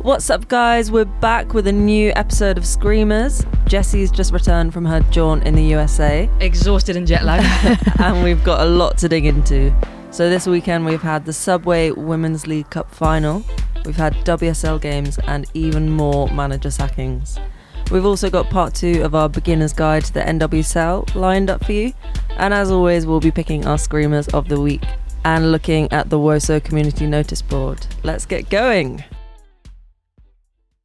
What's up, guys? We're back with a new episode of Screamers. Jessie's just returned from her jaunt in the USA. Exhausted and jet lagged. And we've got a lot to dig into. So this weekend we've had the Subway Women's League Cup final. We've had WSL games and even more manager sackings. We've also got part 2 of our beginner's guide to the NWSL lined up for you. And as always, we'll be picking our Screamers of the week and looking at the Woso Community Noticeboard. Let's get going.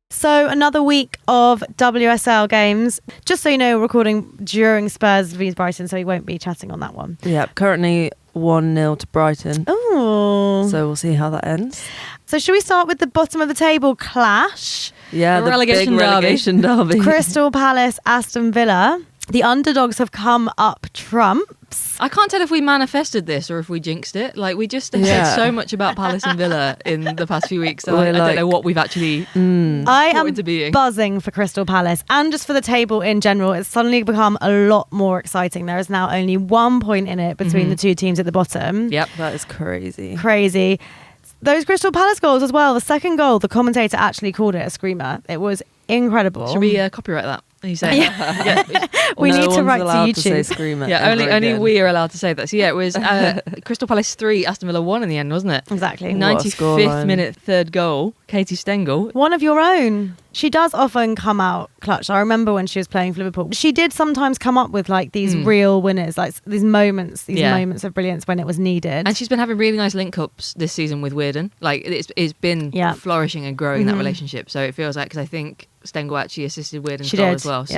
So another week of WSL games. Just so you know, we're recording during Spurs v Brighton, so we won't be chatting on that one. Yeah, currently 1-0 to Brighton. Oh. So we'll see how that ends. So should we start with the bottom of the table clash? Yeah, the relegation big relegation derby. Crystal Palace, Aston Villa. The underdogs have come up trumps. I can't tell if we manifested this or if we jinxed it. Like, we just said so much about Palace and Villa in the past few weeks. So I don't know what we've actually I am into being. buzzing for Crystal Palace and just for the table in general. It's suddenly become a lot more exciting. There is now only 1 point in it between the two teams at the bottom. Yep. That is crazy. Crazy. Those Crystal Palace goals as well. The second goal, the commentator actually called it a screamer. It was incredible. Should we copyright that? Are you saying? Yeah. We No need to one's write to allowed YouTube. to say screamer Yeah, ever only again. we are allowed to say that. So yeah, it was Crystal Palace 3, Aston Villa 1 in the end, wasn't it? Exactly. What a 95th scoreline. minute, third goal, Katie Stengel. One of your own. She does often come out clutch. I remember when she was playing for Liverpool. She did sometimes come up with like these real winners, like these moments of brilliance when it was needed. And she's been having really nice link-ups this season with Weirden. Like, it's been flourishing and growing, that relationship. So it feels like, because I think Stengel actually assisted Weirden's goal as well. So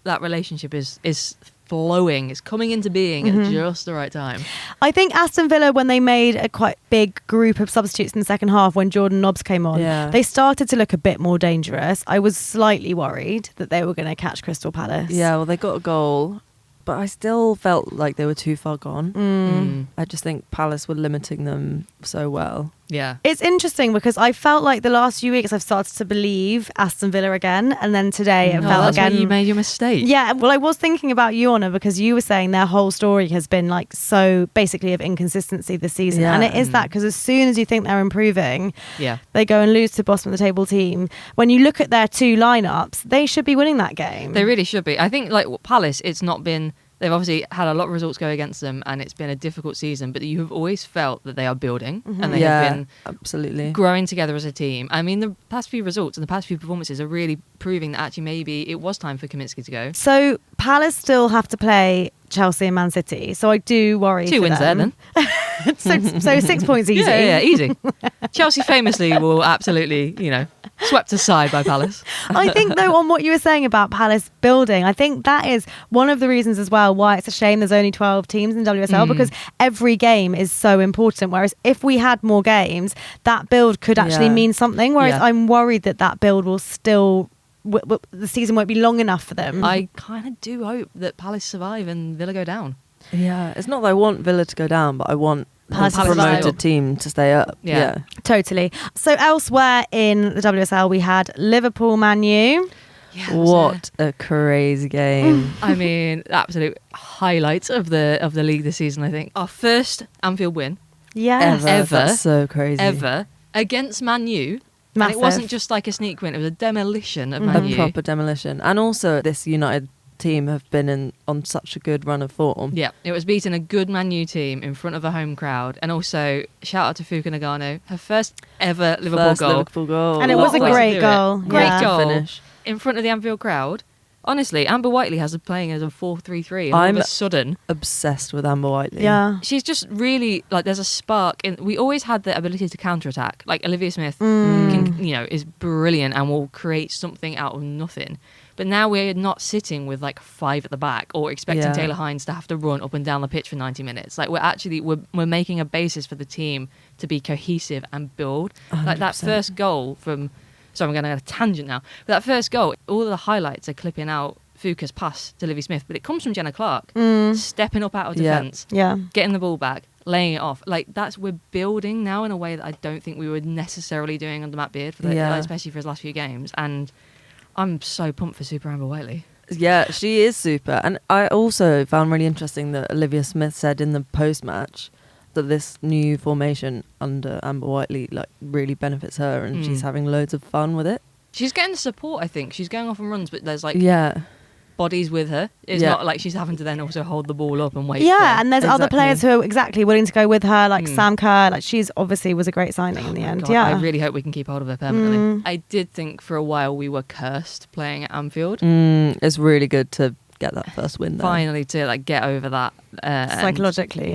that relationship is flowing. It's coming into being at just the right time. I think Aston Villa, when they made a quite big group of substitutes in the second half, when Jordan Nobbs came on, they started to look a bit more dangerous. I was slightly worried that they were going to catch Crystal Palace. Yeah, well, they got a goal, but I still felt like they were too far gone. I just think Palace were limiting them so well. Yeah. It's interesting because I felt like the last few weeks I've started to believe Aston Villa again, and then today it felt that's again. when you made your mistake. Yeah, well, I was thinking about you, Honor, because you were saying their whole story has been like so basically of inconsistency this season. Yeah. And it is that, because as soon as you think they're improving, Yeah. they go and lose to bottom of the table team. When you look at their two lineups, they should be winning that game. They really should be. I think, like, Palace, it's not been... They've obviously had a lot of results go against them, and it's been a difficult season, but you have always felt that they are building and they have been absolutely growing together as a team. I mean, the past few results and the past few performances are really proving that actually maybe it was time for Kaminsky to go. So Palace still have to play Chelsea and Man City, so I do worry. 2 for wins them. there then. so 6 points easy. Yeah, easy. Chelsea famously will absolutely, swept aside by Palace. I think, though, on what you were saying about Palace building, I think that is one of the reasons as well why it's a shame there's only 12 teams in WSL, because every game is so important. Whereas if we had more games, that build could actually mean something. Whereas I'm worried that build will still... the season won't be long enough for them. I kind of do hope that Palace survive and Villa go down. Yeah, it's not that I want Villa to go down, but I want Palace the to stay promoted up. team to stay up. Yeah. Totally. So elsewhere in the WSL, we had Liverpool Man U. Yeah, What a crazy game. I mean, absolute highlights of the league this season, I think. Our first Anfield win Yes. Ever. That's so crazy. ever against Man U. Massive. And it wasn't just like a sneak win, it was a demolition of A Man U. proper demolition. And also this United team have been on such a good run of form. Yeah, it was beating a good Man U team in front of a home crowd. And also, shout out to Fuka Nagano, her first ever Liverpool goal. Liverpool goal. And it What was a way to great do it. goal. Great Yeah. goal. Finish. In front of the Anfield crowd. Honestly, Amber Whiteley has her playing as a 4-3-3. And all I'm of a sudden... obsessed with Amber Whiteley. Yeah. She's just really, like, there's a spark. We always had the ability to counterattack. Like, Olivia Smith is brilliant and will create something out of nothing. But now we're not sitting with, like, 5 at the back or expecting Taylor Hines to have to run up and down the pitch for 90 minutes. Like, we're making a basis for the team to be cohesive and build. 100%. Like, that first goal from... Sorry, I'm going on a tangent now. But that first goal, all of the highlights are clipping out Fuka's pass to Livy Smith, but it comes from Jenna Clark stepping up out of defence, getting the ball back, laying it off. Like, we're building now in a way that I don't think we were necessarily doing under Matt Beard, especially for his last few games. And I'm so pumped for Super Amber Whiteley. Yeah, she is super. And I also found really interesting that Olivia Smith said in the post-match that this new formation under Amber Whiteley like really benefits her, and she's having loads of fun with it. She's getting the support, I think. She's going off on runs, but there's like bodies with her. It's not like she's having to then also hold the ball up and wait. And there's other players who are willing to go with her, like Sam Kerr. Like she's obviously was a great signing in the end. God, I really hope we can keep hold of her permanently. I did think for a while we were cursed playing at Anfield. It's really good to get that first win there. Finally to like get over that psychologically.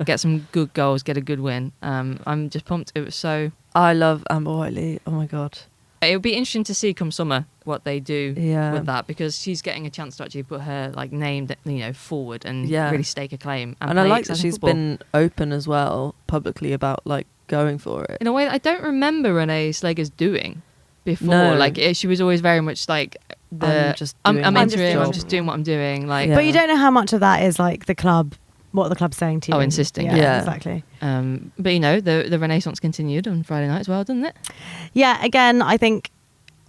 Get some good goals, get a good win. I'm just pumped. It was so. I love Amber Whiteley. Oh my god. It would be interesting to see come summer what they do with that, because she's getting a chance to actually put her like name, forward and really stake a claim. And I like that she's been open as well publicly about like going for it in a way that I don't remember Renee Slager's doing before. No. Like she was always very much like I'm interim. I'm just doing what I'm doing. Like, but you don't know how much of that is like the club. What the club's saying to you. Insisting. Yeah, exactly. But the Renaissance continued on Friday night as well, didn't it? Yeah, again, I think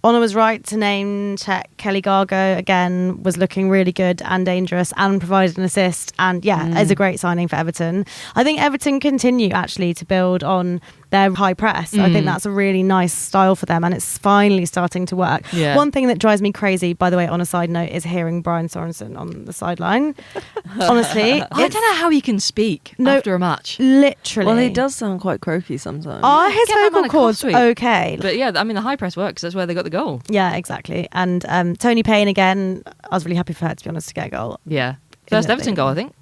Honor was right to name check Kelly Gargo. Again, was looking really good and dangerous and provided an assist. And is a great signing for Everton. I think Everton continue actually to build on their high press. I think that's a really nice style for them, and it's finally starting to work. One thing that drives me crazy, by the way, on a side note, is hearing Brian Sorensen on the sideline. Honestly, I don't know how he can speak after a match. Literally. Well, he does sound quite croaky sometimes. Are his vocal cords okay? But the high press works. That's where they got the goal. Yeah, exactly. And Tony Payne again, I was really happy for her, to be honest, to get a goal. Yeah. First Everton goal, I think.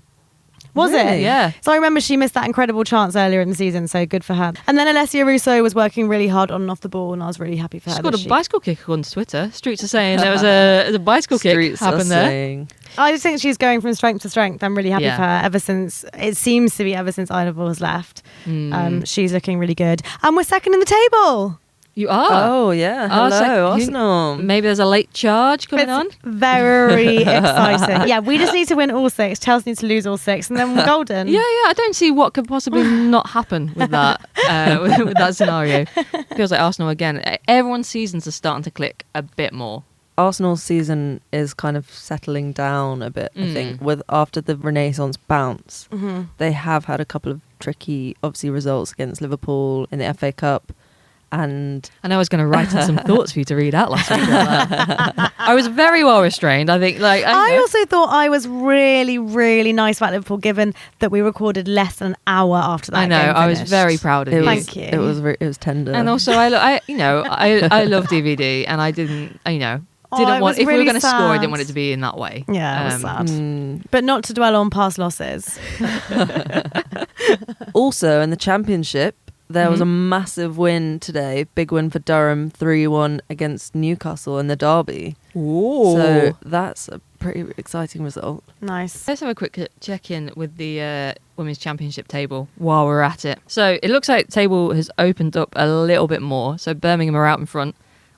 Was really? It? Yeah. So I remember she missed that incredible chance earlier in the season, so good for her. And then Alessia Russo was working really hard on and off the ball, and I was really happy for her. She scored a bicycle kick according to Twitter. Streets are saying there was a bicycle kick happened there. I just think she's going from strength to strength. I'm really happy for her. Ever since Einaval has left, she's looking really good. And we're second in the table. You are? Oh, yeah. Hello, Arsenal. Maybe there's a late charge coming on. Very exciting. Yeah, we just need to win all 6. Chelsea needs to lose all 6, and then we're golden. Yeah. I don't see what could possibly not happen with that with that scenario. Feels like Arsenal again. Everyone's seasons are starting to click a bit more. Arsenal's season is kind of settling down a bit, I think, after the Renaissance bounce. They have had a couple of tricky, obviously, results against Liverpool in the FA Cup. And I know I was going to write in some thoughts for you to read out last week. I was very well restrained. I think, I also thought I was really, really nice about Liverpool, given that we recorded less than an hour after that. I know. Game I was very proud of you. Thank you. It was tender. And also, I love DVD, and I didn't want. If we were going to score, I didn't want it to be in that way. Yeah, it was sad. But not to dwell on past losses. Also, in the Championship, there was a massive win today. Big win for Durham, 3-1 against Newcastle in the derby. Ooh. So that's a pretty exciting result. Nice. Let's have a quick check-in with the Women's Championship table while we're at it. So it looks like the table has opened up a little bit more. So Birmingham are out in front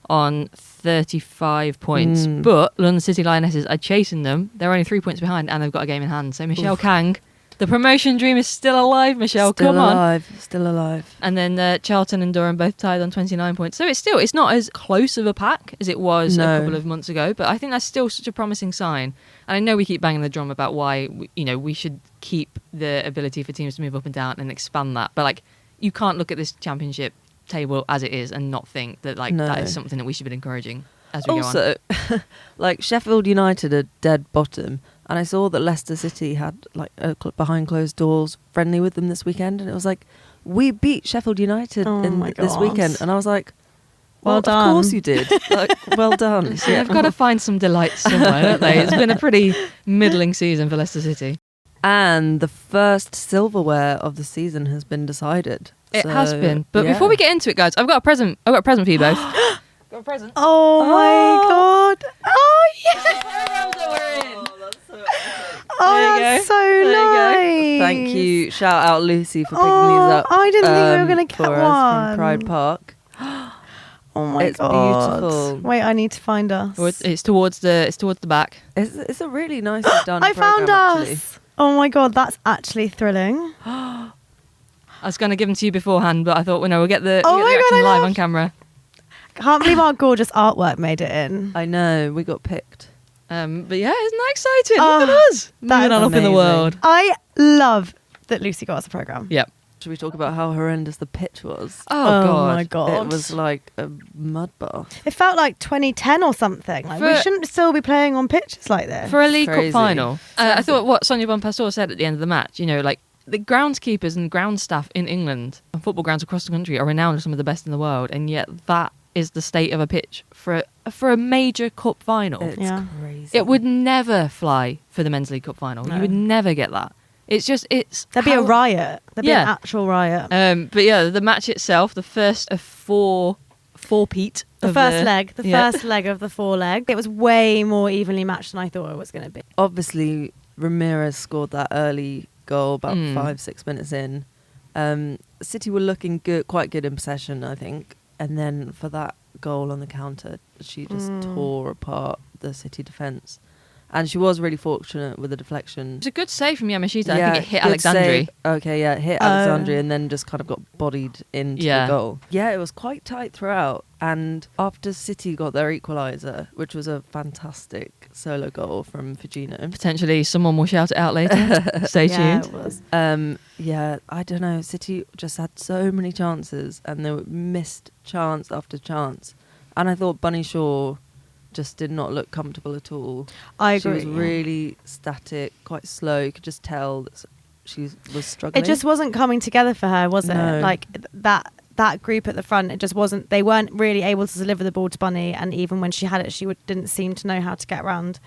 on 35 points. But London City Lionesses are chasing them. They're only 3 points behind, and they've got a game in hand. So Michelle Kang... The promotion dream is still alive, Michelle. Come on. Still alive. And then Charlton and Durham both tied on 29 points. So it's not as close of a pack as it was a couple of months ago. But I think that's still such a promising sign. And I know we keep banging the drum about why we should keep the ability for teams to move up and down and expand that. But you can't look at this championship table as it is and not think that that is something that we should be encouraging as we go on. Also, Sheffield United are dead bottom. And I saw that Leicester City had a behind closed doors friendly with them this weekend, and it was we beat Sheffield United this weekend, and I was like, well done. Of course you did. Well done. So they've got to find some delights somewhere, don't they? It's been a pretty middling season for Leicester City. And the first silverware of the season has been decided. It has been. But before we get into it, guys, I've got a present. I've got a present for you both. Got a present. Oh my god. Oh yeah. Oh, that's so nice. Thank you. Shout out Lucy for picking these up. I didn't think we were going to get one. From Pride Park. Oh my god. It's beautiful. Wait, I need to find us. It's towards the back. It's a really nicely done I program, found us. actually. Oh my god, that's actually thrilling. I was going to give them to you beforehand, but I thought, we'll get the reaction live on camera. Can't believe our gorgeous artwork made it in. I know, we got picked. But yeah, isn't that exciting? Look at us. Moving on up in the world. I love that Lucy got us a programme. Yep. Should we talk about how horrendous the pitch was? Oh my God. It was like a mud bath. It felt like 2010 or something. Like, we shouldn't still be playing on pitches like this. For a League Cup Crazy. final. I thought what Sonia Bonpastor said at the end of the match, you know, like the groundskeepers and ground staff in England and football grounds across the country are renowned as some of the best in the world, and yet that is the state of a pitch for a major cup final. It's crazy. It would never fly for the Men's League Cup final. No. You would never get that. It's just, there'd be a riot. There'd be an actual riot. But yeah, the match itself, the first of four-peat. The first leg of the 4 leg. It was way more evenly matched than I thought it was going to be. Obviously, Ramirez scored that early goal about 5-6 minutes in. City were looking quite good in possession, I think. And then for that goal on the counter, she just tore apart the City defence. And she was really fortunate with the deflection. It's a good save from Yamashita. I think it hit Alexandri. Okay, yeah, it hit Alexandri and then just kind of got bodied into the goal. Yeah, it was quite tight throughout. And after City got their equaliser, which was a fantastic solo goal from Fujino. Potentially someone will shout it out later. Stay tuned. It was. I don't know. City just had so many chances and they missed chance after chance. And I thought Bunny Shaw just did not look comfortable at all. I agree. She was really static, quite slow. You could just tell that she was struggling. It just wasn't coming together for her, was No. it? Like that group at the front, it just wasn't. They weren't really able to deliver the ball to Bunny, and even when she had it, she didn't seem to know how to get around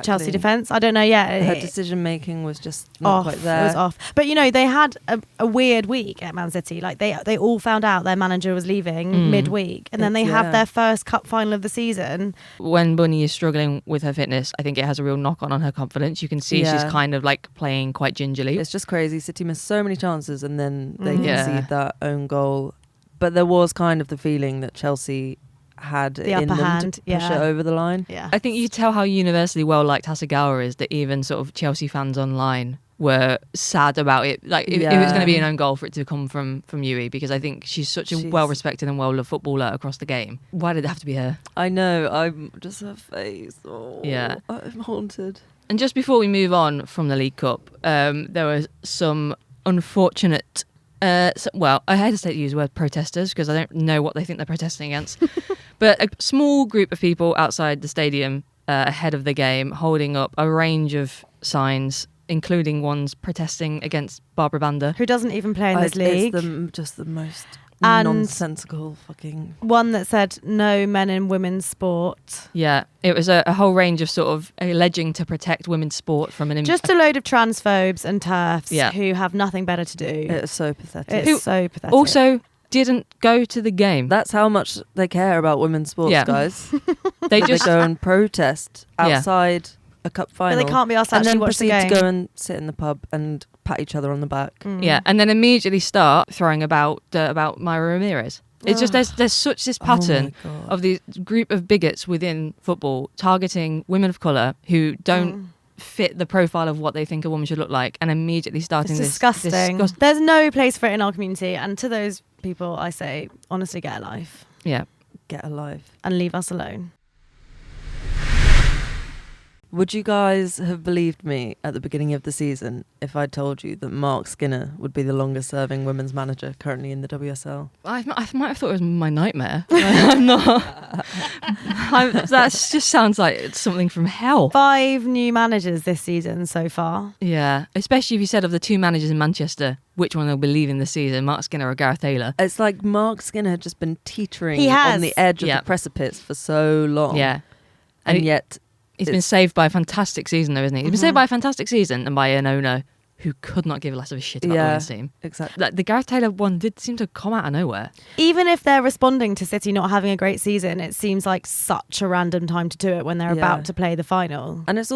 Chelsea defence. I don't know. Yeah, her decision making was just not quite there. It was off. But you know, they had a weird week at Man City. Like they all found out their manager was leaving midweek, and then they have their first cup final of the season. When Bunny is struggling with her fitness, I think it has a real knock on her confidence. You can see she's kind of like playing quite gingerly. It's just crazy. City missed so many chances, and then they concede that own goal. But there was kind of the feeling that Chelsea had the in upper them hand, to push it over the line. Yeah. I think you tell how universally well liked Hasegawa is that even sort of Chelsea fans online were sad about it. Like if it was going to be an own goal for it to come from Yui, because I think she's such a well-respected and well-loved footballer across the game. Why did it have to be her? I know. I'm just her face. Oh, yeah. I'm haunted. And just before we move on from the League Cup, there was some unfortunate... I hesitate to use the word protesters because I don't know what they think they're protesting against. But a small group of people outside the stadium ahead of the game holding up a range of signs, including ones protesting against Barbara Banda. Who doesn't even play in this league. It's just the most nonsensical fucking... One that said no men in women's sport. Yeah, it was a whole range of sort of alleging to protect women's sport from an... Just a load of transphobes and TERFs who have nothing better to do. It's so pathetic. It's so pathetic. Also didn't go to the game. That's how much they care about women's sports, guys. They just go and protest outside a cup final. But they can't be asked to actually watch the game. And then proceed to go and sit in the pub and pat each other on the back. Yeah, and then immediately start throwing about Myra Ramirez. It's just there's such this pattern of the group of bigots within football targeting women of colour who don't fit the profile of what they think a woman should look like, and immediately starting it's disgusting. There's no place for it in our community, and to those people I say, honestly, get a life. Yeah, get a life and leave us alone. Would you guys have believed me at the beginning of the season if I'd told you that Mark Skinner would be the longest serving women's manager currently in the WSL? I might have thought it was my nightmare. I'm not. That just sounds like it's something from hell. 5 new managers this season so far. Yeah, especially if you said of the 2 managers in Manchester, which one they'll be leaving this season, Mark Skinner or Gareth Taylor. It's like Mark Skinner had just been teetering on the edge of the precipice for so long. Yeah. And yet... He's been saved by a fantastic season, though, isn't he? He's been saved by a fantastic season and by an owner who could not give less of a shit about the women's team. Exactly. Like, the Gareth Taylor one did seem to come out of nowhere. Even if they're responding to City not having a great season, it seems like such a random time to do it when they're about to play the final. And it's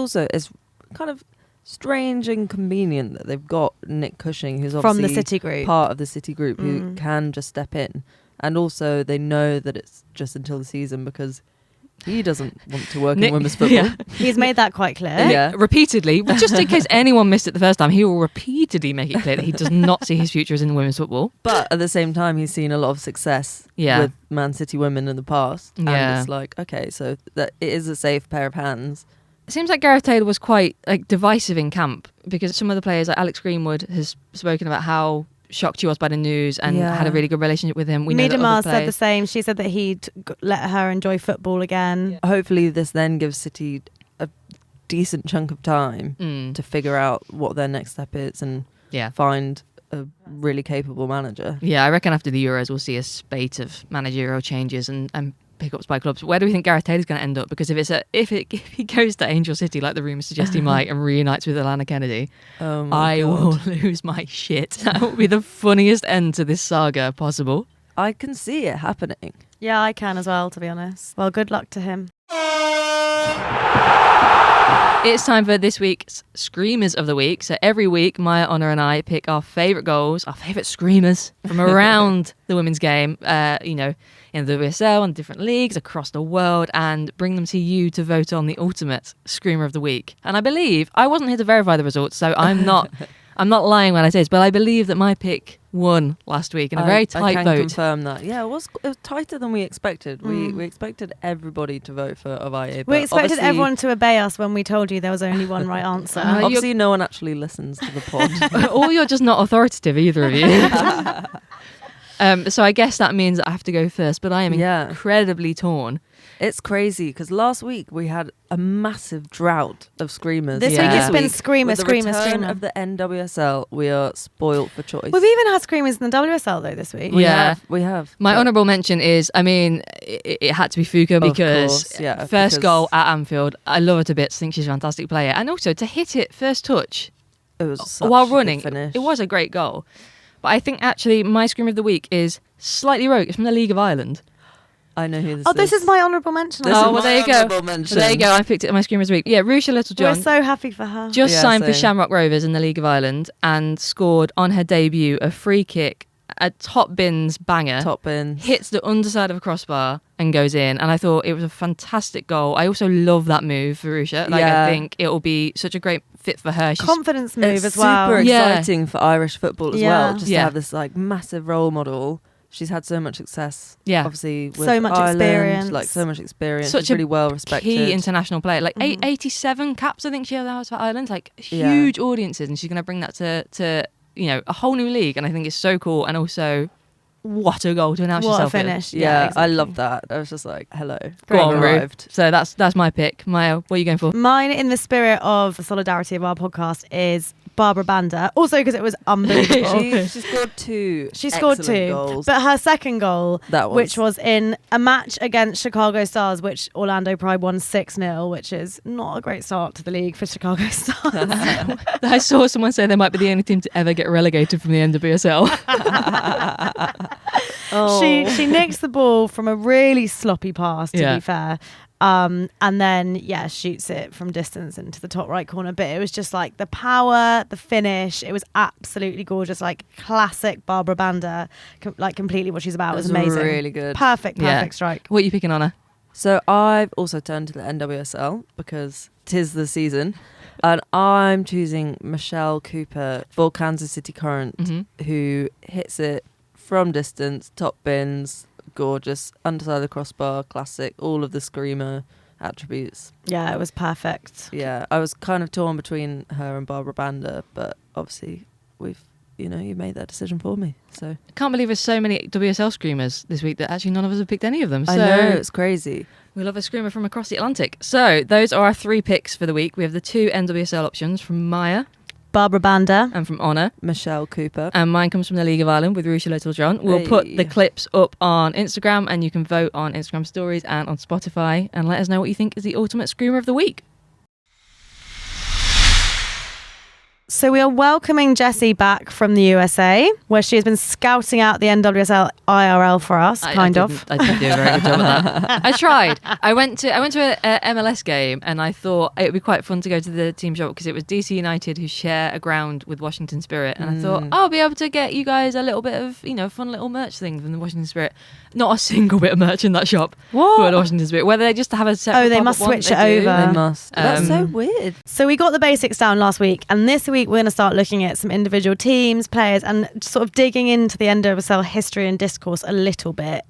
kind of strange and convenient that they've got Nick Cushing, who's obviously from the City group, part of the City group, who can just step in. And also they know that it's just until the season because he doesn't want to work in women's football. Yeah. He's made that quite clear. Yeah. Repeatedly. But just in case anyone missed it the first time, he will repeatedly make it clear that he does not see his future as in women's football. But at the same time, he's seen a lot of success with Man City women in the past. And it's like, okay, so that it is a safe pair of hands It seems like Gareth Taylor was quite divisive in camp, because some of the players, like Alex Greenwood, has spoken about how shocked she was by the news and had a really good relationship with him. Mida Mars said the same. She said that he'd let her enjoy football again. Yeah. Hopefully this then gives City a decent chunk of time to figure out what their next step is and find a really capable manager. Yeah, I reckon after the Euros we'll see a spate of managerial changes and pickups by clubs. Where do we think Gareth Taylor's going to end up? Because if he goes to Angel City, like the rumours suggest he might, and reunites with Alana Kennedy, I will lose my shit. That would be the funniest end to this saga possible. I can see it happening. Yeah, I can as well, to be honest. Well, good luck to him. It's time for this week's Screamers of the Week. So every week, Maya, Honor and I pick our favourite goals, our favourite screamers from around the women's game, in the WSL and different leagues across the world, and bring them to you to vote on the ultimate Screamer of the Week. And I believe, I wasn't here to verify the results, so I'm not lying when I say this, but I believe that my pick won last week in a very tight vote. I can confirm that. Yeah, it was tighter than we expected. We expected everybody to vote for Ovaye. We expected everyone to obey us when we told you there was only one right answer. Obviously, no one actually listens to the pod. Or you're just not authoritative, either of you. So I guess that means I have to go first, but I am incredibly torn. It's crazy because last week we had a massive drought of screamers. This week it's been screamer. With the return of the NWSL, we are spoilt for choice. We've even had screamers in the WSL though this week. We have. My honourable mention is, it had to be Fuka because first goal at Anfield. I love her to bits. Think she's a fantastic player, and also to hit it first touch, it was while running. Finish. It was a great goal. But I think actually my Screamer of the Week is slightly rogue. It's from the League of Ireland. I know who this is. Oh, this is my honourable mention. Well, there you go. There you go. I picked it in my Screamers of the Week. Yeah, Rusha Littlejohn. We're so happy for her. Just signed for Shamrock Rovers in the League of Ireland and scored on her debut a free kick, a top bins banger. Top bins. Hits the underside of a crossbar and goes in. And I thought it was a fantastic goal. I also love that move for Rusha. I think it will be such a great fit for her. Confidence move as well. Super exciting for Irish football as well. Just to have this massive role model. She's had so much success, obviously, with so much Ireland, experience. so much experience. Such She's really well respected. Key international player, 87 caps, I think she has for Ireland, huge audiences, and she's going to bring that to a whole new league, and I think it's so cool. And also, what a goal to announce yourself with. What a finish! Yeah, exactly. I love that. I was just like, hello, go on, arrived. So that's my pick. Maya, what are you going for? Mine, in the spirit of the solidarity of our podcast, is Barbara Banda. Also because it was unbelievable. She scored two. She scored two goals. But her second goal, which was in a match against Chicago Stars, which Orlando Pride won 6-0, which is not a great start to the league for Chicago Stars. I saw someone say they might be the only team to ever get relegated from the NWSL. She nicks the ball from a really sloppy pass, to be fair. And then shoots it from distance into the top right corner. But it was just the power, the finish. It was absolutely gorgeous, classic Barbara Banda, completely what she's about. It was amazing, really good, perfect strike. What are you picking, Honor? So I've also turned to the NWSL because 'tis the season, and I'm choosing Michelle Cooper for Kansas City Current, who hits it from distance, top bins. Gorgeous, underside of the crossbar, classic, all of the screamer attributes. Yeah, it was perfect. Yeah, I was kind of torn between her and Barbara Banda, but obviously you made that decision for me. So I can't believe there's so many WSL screamers this week that actually none of us have picked any of them. So I know, it's crazy. We love a screamer from across the Atlantic. So those are our 3 picks for the week. We have the 2 NWSL options from Maya, Barbara Banda, and from Honor, Michelle Cooper, and mine comes from the League of Ireland with Rusha Littlejohn. We'll put the clips up on Instagram, and you can vote on Instagram stories and on Spotify, and let us know what you think is the ultimate screamer of the week. So we are welcoming Jessie back from the USA, where she has been scouting out the NWSL IRL for us, I didn't do a very good job at that. I tried. I went to a MLS game, and I thought it would be quite fun to go to the team shop because it was DC United who share a ground with Washington Spirit, and I thought I'll be able to get you guys a little bit of fun little merch thing from the Washington Spirit. Not a single bit of merch in that shop for the Washington Spirit. Whether they just have a separate they must switch it over. They must. That's so weird. So we got the basics down last week, and this week week, we're going to start looking at some individual teams, players, and sort of digging into the NWSL history and discourse a little bit,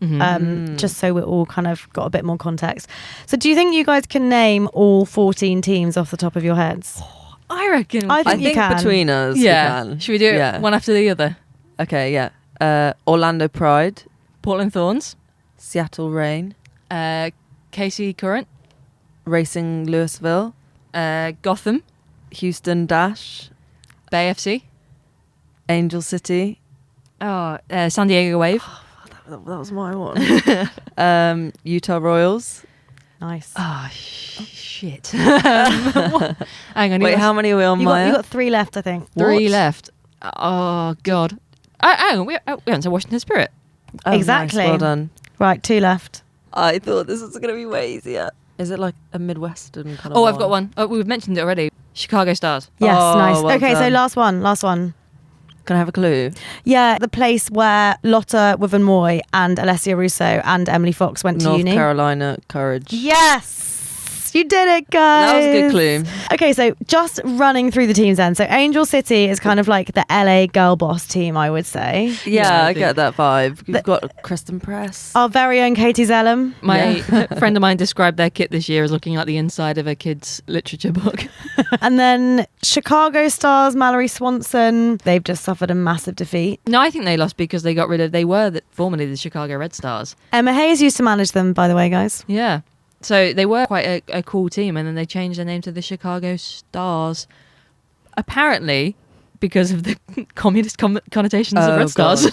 just so we're all kind of got a bit more context. So do you think you guys can name all 14 teams off the top of your heads? I reckon. I think between us, we can. Should we do it one after the other? Okay, yeah. Orlando Pride. Portland Thorns. Seattle Reign. KC Current. Racing Louisville. Gotham. Houston Dash. Bay FC. Angel City. San Diego Wave. That was my one. Utah Royals. Nice. Oh, shit. Hang on. Wait, how many are we on, Maya? You got 3 left, I think. 3 left. Oh, God. Hang on, we haven't said Washington Spirit. Oh, exactly. Nice, well done. Right, 2 left. I thought this was going to be way easier. Is it like a Midwestern kind of I've got one. We've mentioned it already. Chicago Stars. Yes, nice. Well okay, done. so last one. Can I have a clue? Yeah, the place where Lotta Wivenmoy and Alessia Russo and Emily Fox went to North uni. Carolina Courage. Yes! You did it, guys. That was a good clue. Okay, so just running through the teams then. So Angel City is kind of like the LA girl boss team, I would say. Yeah, I get that vibe. You've got Kristen Press. Our very own Katie Zellum. My friend of mine described their kit this year as looking like the inside of a kid's literature book. And then Chicago Stars, Mallory Swanson. They've just suffered a massive defeat. No, I think they lost because they got rid of... They were formerly the Chicago Red Stars. Emma Hayes used to manage them, by the way, guys. Yeah. So they were quite a cool team, and then they changed their name to the Chicago Stars. Apparently, because of the communist connotations of Red Stars.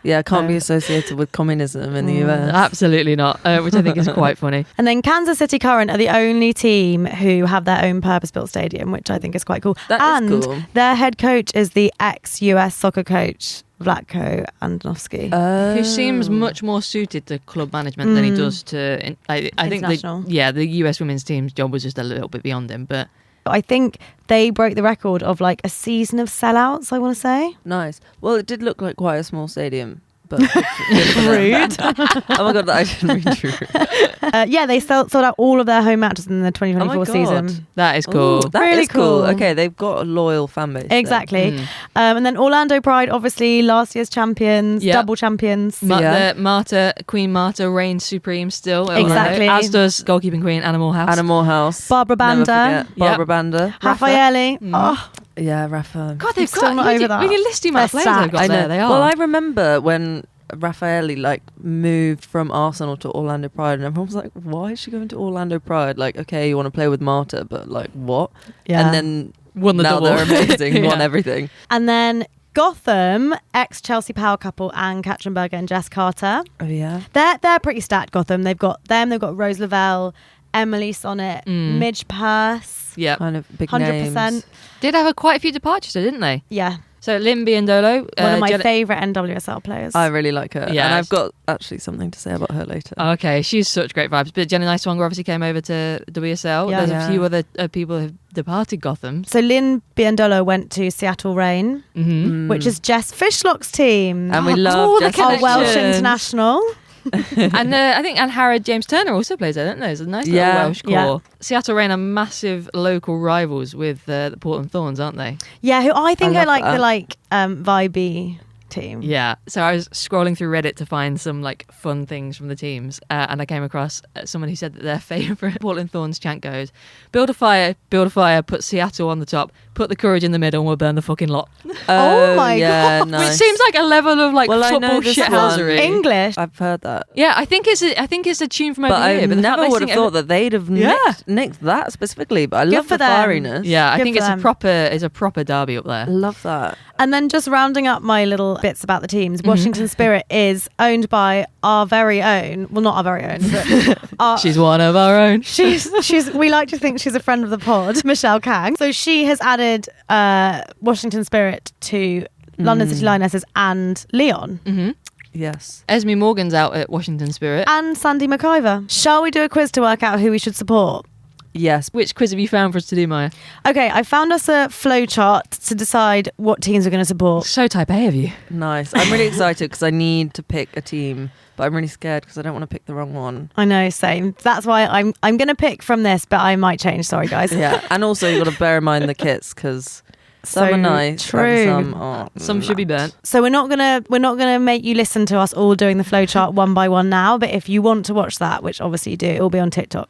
Yeah, can't be associated with communism in the US. Absolutely not, which I think is quite funny. And then Kansas City Current are the only team who have their own purpose-built stadium, which I think is quite cool. That is cool. Their head coach is the ex-US soccer coach, Vlatko Andonovsky. Who seems much more suited to club management than he does to... I think the US women's team's job was just a little bit beyond him, but... I think they broke the record of like a season of sellouts, I want to say. Nice. Well, it did look like quite a small stadium. But rude. Oh my God, I didn't mean to. Yeah, they sold out all of their home matches in the 2024 season. That is cool. Ooh, that really is cool. cool. Okay, they've got a loyal fan base. Exactly. And then Orlando Pride, obviously last year's champions, double champions. Queen Marta reigns supreme still. Exactly. As does goalkeeping queen Anna Morehouse. Barbara Banda. Barbara Banda. Raffaele. Oh. Yeah, Rafa. God, they've still got not over that. really listy amount of players they've got there. They are. Well, I remember when Raffaele moved from Arsenal to Orlando Pride, and everyone was like, "Why is she going to Orlando Pride? Like, okay, you want to play with Marta, but like, what?" Yeah. And then won the now double. they're amazing, won everything. And then Gotham, ex-Chelsea power couple Anne Katzenberger and Jess Carter. Oh yeah, they're pretty stacked. Gotham. They've got Rose Lavelle, Emily Sonnet, Midge Purse. Yeah, kind of big 100%. names. Did have quite a few departures, though, didn't they? Yeah. So Lynn Biondolo, one of my favourite NWSL players. I really like her. Yeah, and I've got actually something to say about her later. Okay, she's such great vibes. But Jenny Nyswanger obviously came over to WSL. Yeah. There's a few other people who have departed Gotham. So Lynn Biondolo went to Seattle Reign, which is Jess Fishlock's team. And we love the Jess. Our Welsh international. And I think Anne Harrod, James Turner also plays there, don't they? It's a nice little Welsh core. Yeah. Seattle Reign are massive local rivals with the Portland Thorns, aren't they? Yeah, who I think are like that. the vibey team. Yeah. So I was scrolling through Reddit to find some like fun things from the teams, and I came across someone who said that their favourite Portland Thorns chant goes, build a fire, put Seattle on the top, put the courage in the middle, and we'll burn the fucking lot." Oh my God. Nice. Which seems like a level of like football shithousery. English. I've heard that. Yeah, I think it's a tune from over But here. I But the fact never they would sing have it thought that they'd have nicked that specifically. But I love for the them. firiness. Yeah, I Good think for it's them. a proper derby up there. I love that. And then just rounding up my little bits about the teams, Washington Spirit is owned by our very own, well, not our very own, but She's one of our own. she's we like to think she's a friend of the pod, Michelle Kang. So she has added Washington Spirit to London City Lionesses and Leon. Yes. Esme Morgan's out at Washington Spirit. And Sandy McIver. Shall we do a quiz to work out who we should support? Yes. Which quiz have you found for us to do, Maya? Okay, I found us a flow chart to decide what teams we're going to support. So type A of you. Nice. I'm really excited because I need to pick a team, but I'm really scared because I don't want to pick the wrong one. I know, same. That's why I'm going to pick from this, but I might change. Sorry, guys. Yeah. And also you've got to bear in mind the kits because Some are nice. True. Some should be burnt. So we're not gonna make you listen to us all doing the flowchart one by one now. But if you want to watch that, which obviously you do, it will be on TikTok.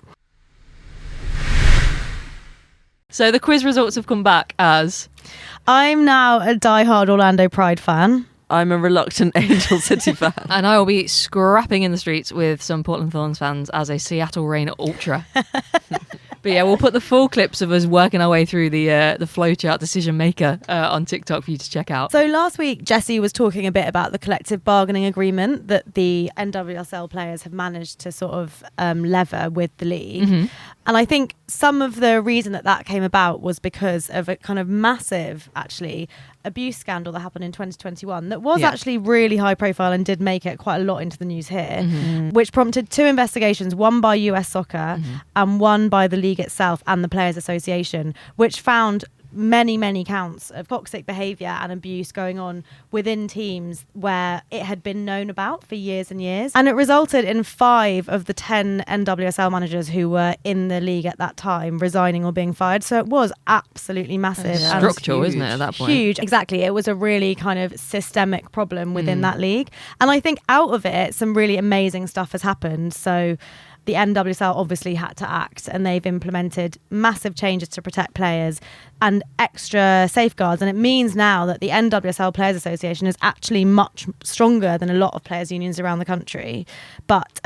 So the quiz results have come back as... I'm now a diehard Orlando Pride fan. I'm a reluctant Angel City fan. And I will be scrapping in the streets with some Portland Thorns fans as a Seattle Reign ultra. But yeah, we'll put the full clips of us working our way through the flowchart decision maker on TikTok for you to check out. So last week, Jessie was talking a bit about the collective bargaining agreement that the NWSL players have managed to sort of lever with the league. Mm-hmm. And I think some of the reason that came about was because of a kind of massive, actually, abuse scandal that happened in 2021 that was actually really high profile and did make it quite a lot into the news here, which prompted 2 investigations, one by US Soccer and one by the league itself and the Players Association, which found many counts of toxic behaviour and abuse going on within teams where it had been known about for years and years. And it resulted in 5 of the 10 NWSL managers who were in the league at that time resigning or being fired. So it was absolutely massive. Structural, isn't it, at that point? Huge, exactly. It was a really kind of systemic problem within that league. And I think out of it, some really amazing stuff has happened. So the NWSL obviously had to act, and they've implemented massive changes to protect players and extra safeguards. And it means now that the NWSL Players Association is actually much stronger than a lot of players' unions around the country. But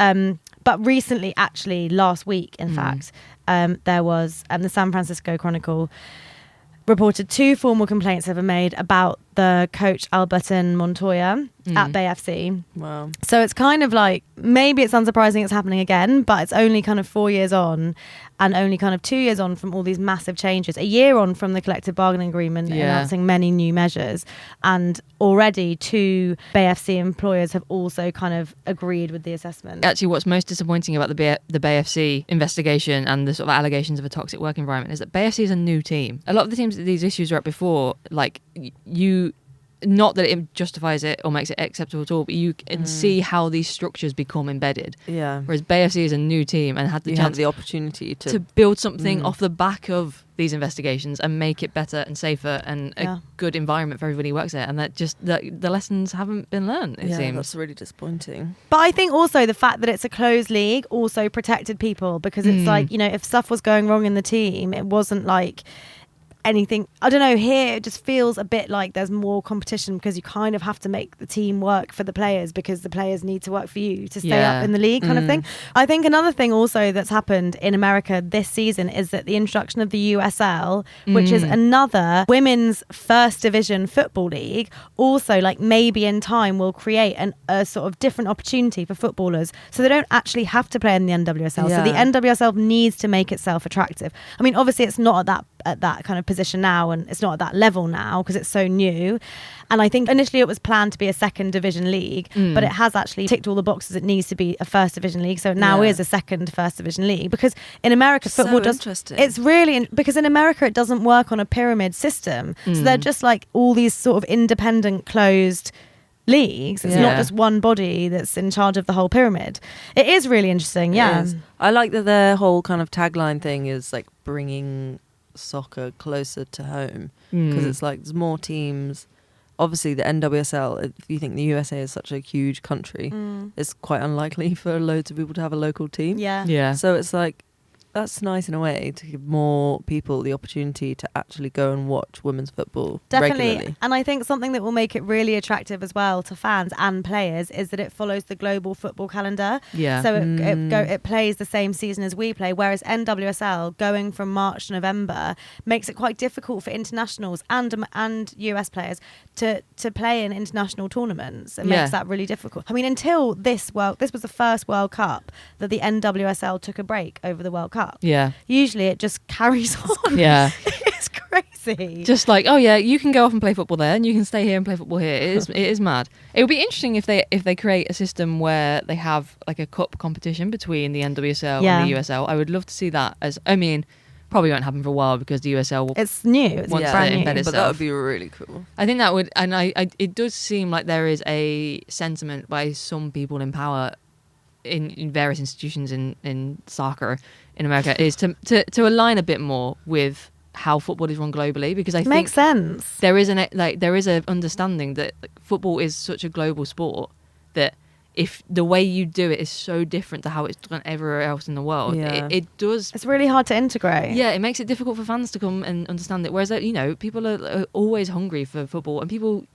recently, actually last week, in fact, there was the San Francisco Chronicle reported 2 formal complaints ever made about the coach Albertin Montoya at Bay FC. Wow. So it's kind of like, maybe it's unsurprising it's happening again, but it's only kind of 4 years on and only kind of 2 years on from all these massive changes, a year on from the collective bargaining agreement announcing many new measures. And already 2 Bay FC employers have also kind of agreed with the assessment. Actually, what's most disappointing about the Bay FC investigation and the sort of allegations of a toxic work environment is that Bay FC is a new team. A lot of the teams that these issues were at before, like not that it justifies it or makes it acceptable at all, but you can see how these structures become embedded. Yeah. Whereas Bay FC is a new team and had the chance, the opportunity to build something off the back of these investigations and make it better and safer and a good environment for everybody who works there. And that just the lessons haven't been learned, it seems. That's really disappointing. But I think also the fact that it's a closed league also protected people, because it's like, you know, if stuff was going wrong in the team, it wasn't like anything, I don't know, here it just feels a bit like there's more competition because you kind of have to make the team work for the players because the players need to work for you to stay up in the league kind of thing. I think another thing also that's happened in America this season is that the introduction of the WSL, which is another women's first division football league, also like maybe in time will create a sort of different opportunity for footballers so they don't actually have to play in the NWSL. So the NWSL needs to make itself attractive. I mean, obviously it's not at that kind of position now, and it's not at that level now because it's so new. And I think initially it was planned to be a second division league, but it has actually ticked all the boxes. It needs to be a first division league, so it now is a second first division league, because in America football it's really because in America it doesn't work on a pyramid system, so they're just like all these sort of independent closed leagues. It's not just one body that's in charge of the whole pyramid. It is really interesting. I like that their whole kind of tagline thing is like bringing soccer closer to home, because it's like there's more teams. Obviously the NWSL, if you think the USA is such a huge country, it's quite unlikely for loads of people to have a local team. So it's like, that's nice in a way to give more people the opportunity to actually go and watch women's football regularly. And I think something that will make it really attractive as well to fans and players is that it follows the global football calendar. So it plays the same season as we play, whereas NWSL going from March to November makes it quite difficult for internationals and US players to play in international tournaments. It makes that really difficult. I mean, until this was the first World Cup that the NWSL took a break over the World Cup. Usually it just carries on. It's crazy. Just like, oh yeah, you can go off and play football there and you can stay here and play football here. It is mad. It would be interesting if they create a system where they have like a cup competition between the NWSL and the USL. I would love to see that. Probably won't happen for a while because the USL will. It's new. It's brand new. But that would be really cool. I think that would, and it does seem like there is a sentiment by some people in power in various institutions in soccer in America is to align a bit more with how football is run globally, because I think makes sense. There is an understanding that football is such a global sport that if the way you do it is so different to how it's done everywhere else in the world, it does. It's really hard to integrate. Yeah, it makes it difficult for fans to come and understand it. Whereas, people are always hungry for football, and people,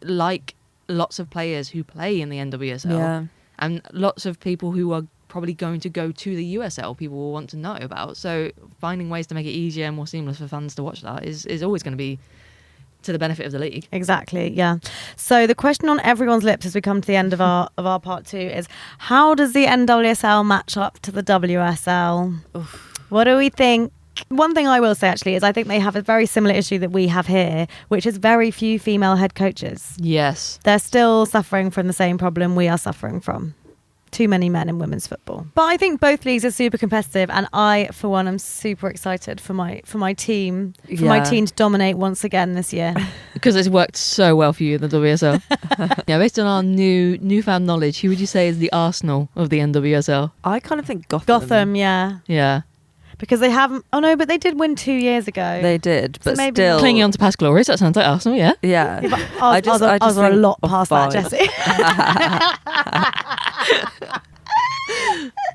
like lots of players who play in the NWSL, and lots of people who are probably going to go to the USL, people will want to know about. So finding ways to make it easier and more seamless for fans to watch that is always going to be to the benefit of the league. Exactly, yeah. So the question on everyone's lips as we come to the end of our part 2 is, how does the NWSL match up to the WSL? Oof. What do we think? One thing I will say actually is I think they have a very similar issue that we have here, which is very few female head coaches. Yes. They're still suffering from the same problem we are suffering from. Too many men in women's football. But I think both leagues are super competitive, and I, for one, am super excited for my team to dominate once again this year. Because it's worked so well for you in the WSL. Yeah, based on our newfound knowledge, who would you say is the Arsenal of the NWSL? I kind of think Gotham. Yeah. Yeah. Because they haven't... Oh no, but they did win 2 years ago. They did, but maybe still... Clinging on to past glories, that sounds like Arsenal, yeah? Yeah. I was a lot past that, Jessie.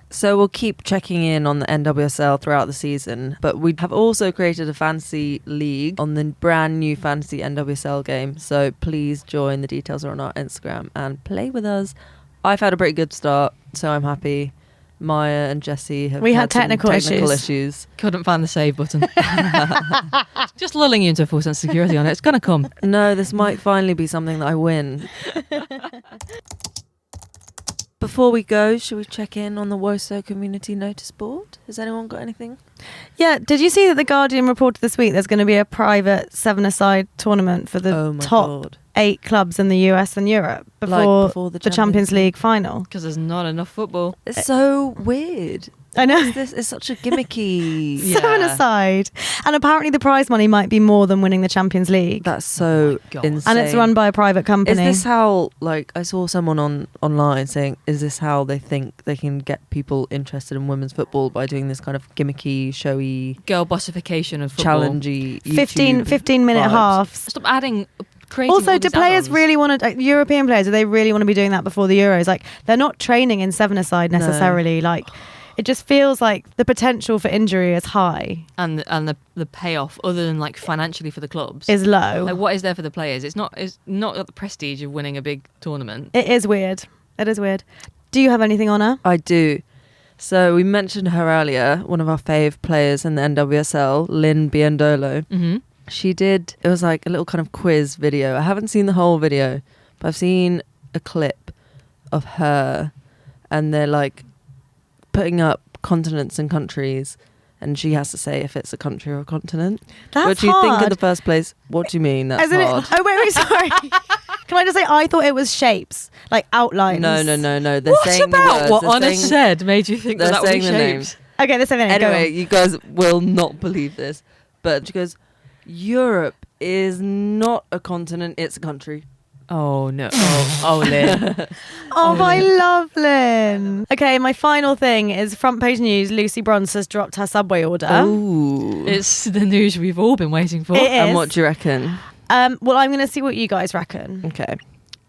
So we'll keep checking in on the NWSL throughout the season, but we have also created a fantasy league on the brand new fantasy NWSL game, so please join. The details are on our Instagram and play with us. I've had a pretty good start, so I'm happy. Maya and Jessie have had technical issues. Couldn't find the save button. Just lulling you into a full sense of security on it. It's going to come. No, this might finally be something that I win. Before we go, should we check in on the Woso Community Noticeboard? Has anyone got anything? Yeah, did you see that The Guardian reported this week there's going to be a private 7-a-side tournament for the top 8 clubs in the US and Europe before the Champions League final? Because there's not enough football. It's so weird. I know. It's such a gimmicky... 7-a-side. And apparently the prize money might be more than winning the Champions League. That's so insane. And it's run by a private company. Is this how, I saw someone online saying, is this how they think they can get people interested in women's football, by doing this kind of gimmicky, showy... girl bossification of football. Challengey 15-minute halves. Stop adding... Also, do players really want to... European players, do they really want to be doing that before the Euros? They're not training in 7-a-side necessarily. No. It just feels like the potential for injury is high. And the payoff, other than financially for the clubs, is low. What is there for the players? It's not got the prestige of winning a big tournament. It is weird. Do you have anything on her? I do. So we mentioned her earlier, one of our fave players in the NWSL, Lynn Biondolo. Mm-hmm. She did, it was like a little kind of quiz video. I haven't seen the whole video, but I've seen a clip of her, and they're putting up continents and countries, and she has to say if it's a country or a continent. That's what do you hard. think in the first place? What do you mean that's hard? Wait, sorry. Can I just say, I thought it was shapes, outlines. No. They're what saying about the words. What Anna said made you think that would be shapes? Okay, they're saying anyway, you guys will not believe this, but she goes, Europe is not a continent, it's a country. Oh no. Oh Lynn. I love Lynn. Okay, my final thing is front page news. Lucy Bronze has dropped her Subway order. Ooh. It's the news we've all been waiting for. It is. And what do you reckon? Well, I'm going to see what you guys reckon. Okay.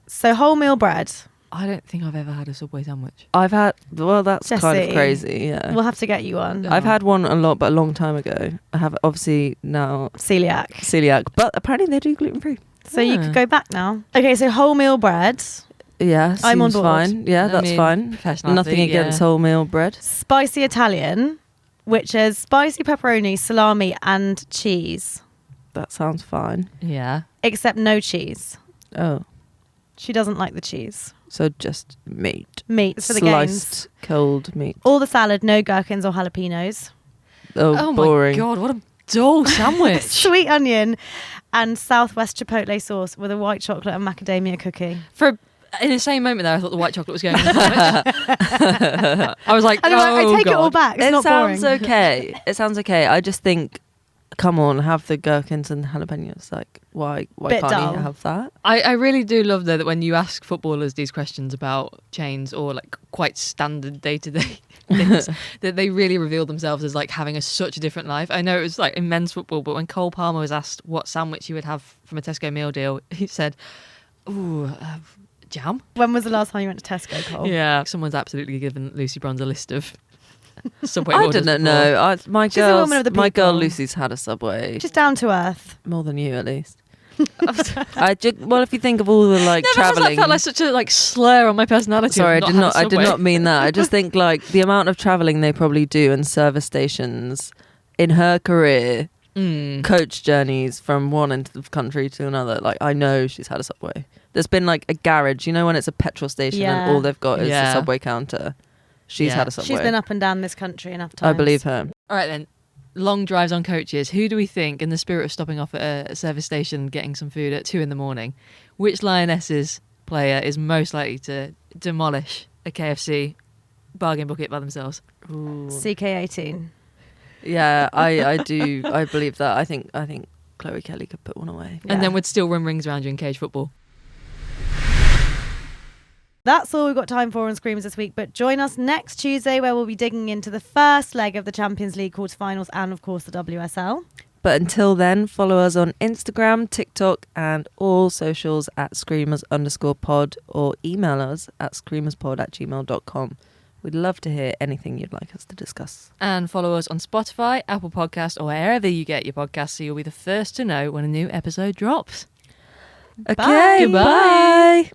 So wholemeal bread. I don't think I've ever had a Subway sandwich. I've had, that's Jessie, kind of crazy, yeah. We'll have to get you one. I've had one but a long time ago. I have obviously now... Celiac, but apparently they do gluten-free. So you could go back now. Okay, so wholemeal bread. Yeah, I'm on board. Fine. Yeah, that's fine. Nothing against wholemeal bread. Spicy Italian, which is spicy pepperoni, salami and cheese. That sounds fine. Yeah. Except no cheese. Oh. She doesn't like the cheese. So just meat. Meat for the games. Sliced cold meat. All the salad, no gherkins or jalapenos. Oh, boring. My God, what a dull sandwich. Sweet onion and Southwest Chipotle sauce with a white chocolate and macadamia cookie. In the same moment there, I thought the white chocolate was going in the sandwich. I was like, I take it all back. It's not sounds boring. okay. It sounds okay. I just think, come on, have the gherkins and jalapenos. why Bit can't dull. you have that? I really do love though that when you ask footballers these questions about chains or like quite standard day-to-day things, that they really reveal themselves as like having such a different life. I know it was like in men's football, but when Cole Palmer was asked what sandwich he would have from a Tesco meal deal, he said, "Ooh, jam." When was the last time you went to Tesco, Cole? Yeah, someone's absolutely given Lucy Bronze a list of Subway I orders didn't before. know. My She's a woman of the my girl people. Lucy's had a Subway Just down to earth. more than you, at least. Well, if you think of all the like Never has that traveling, felt like such a like slur on my personality. sorry, of I not did not mean that. I just think like the amount of traveling they probably do in service stations in her career, coach journeys from one end of the country to another. Like I know she's had a Subway. There's been like a garage, you know, when it's a petrol station Yeah. and all they've got is Yeah. a Subway counter. She's Yeah. had a Subway. She's been up and down this country enough times. I believe her. All right then. Long drives on coaches. Who do we think, in the spirit of stopping off at a service station, getting some food at 2 a.m, which Lionesses player is most likely to demolish a KFC bargain bucket by themselves? CK18. Yeah, I do. I believe that. I think Chloe Kelly could put one away. Yeah. And then would still run rings around you in cage football. That's all we've got time for on Screamers this week, but join us next Tuesday where we'll be digging into the first leg of the Champions League quarterfinals and, of course, the WSL. But until then, follow us on Instagram, TikTok, and all socials at screamers_pod or email us at screamerspod@gmail.com. We'd love to hear anything you'd like us to discuss. And follow us on Spotify, Apple Podcasts, or wherever you get your podcasts so you'll be the first to know when a new episode drops. Okay, Bye. bye.